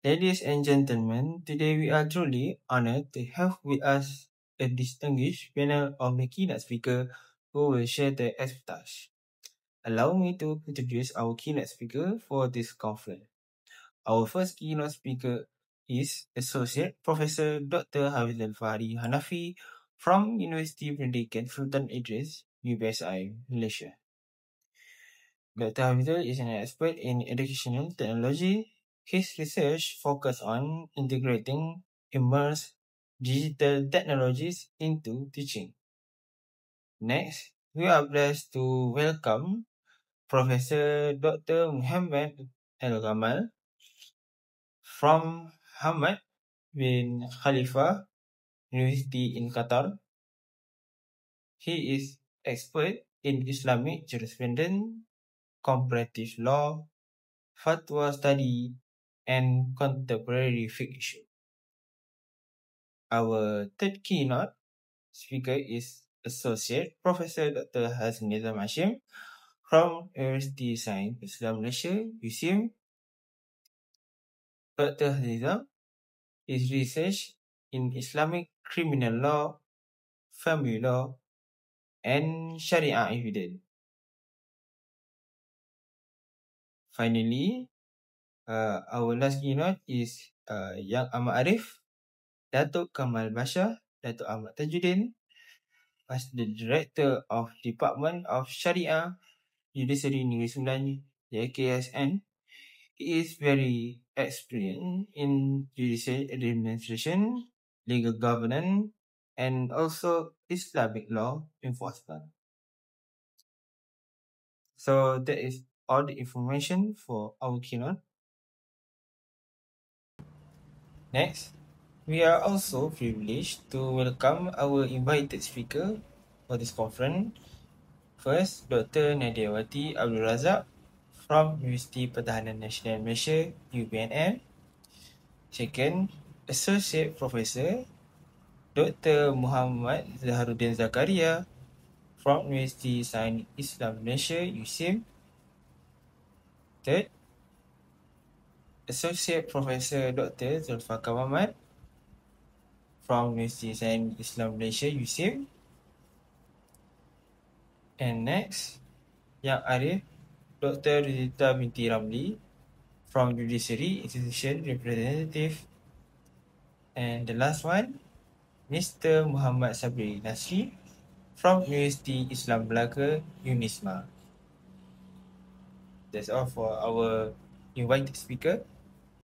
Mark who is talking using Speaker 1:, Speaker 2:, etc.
Speaker 1: Ladies and gentlemen, today we are truly honored to have with us a distinguished panel of the keynote speaker who will share their expertise. Allow me to introduce our keynote speaker for this conference. Our first keynote speaker is Associate Professor Dr. Hafizul Fahri Hanafi from University Pendidikan Sultan Idris, UPSI, Malaysia. Dr. Hafizul is an expert in educational technology. His research focuses on integrating immersive digital technologies into teaching. Next, we are blessed to welcome Professor Dr. Muhammad Al-Gamal from Hamad bin Khalifa University in Qatar. He is expert in Islamic jurisprudence, comparative law, fatwa study, and contemporary fiction. Our third keynote speaker is Associate Professor Dr. Hazim Nizam Hashim from University Science Islam Malaysia, USIM. Dr. Nizam is research in Islamic criminal law, family law, and Sharia evidence. Finally, our last keynote is Yang Ahmad Arif, Datuk Kamal Bashar, Datuk Ahmad Tajuddin, as the Director of Department of Sharia, Judiciary Negeri Sembilan, JKSN. He is very experienced in judicial administration, legal governance, and also Islamic law enforcement. So that is all the information for our keynote. Next, we are also privileged to welcome our invited speaker for this conference. First, Dr. Nadiawati Abdul Razak from Universiti Pertahanan Nasional Malaysia, UPNM. Second, Associate Professor Dr. Muhammad Zaharuddin Zakaria from Universiti Sains Islam Malaysia, USIM. Third, Associate Professor Dr. Zulfaqar Mahmad from Universiti Sains Islam Malaysia, USIM. And next, Yang Arif Dr. Rizita binti Ramli from Judiciary Institution Representative. And the last one, Mr. Muhammad Sabri Nasri from Universiti Islam Melaka, UNISMA. That's all for our invited speaker.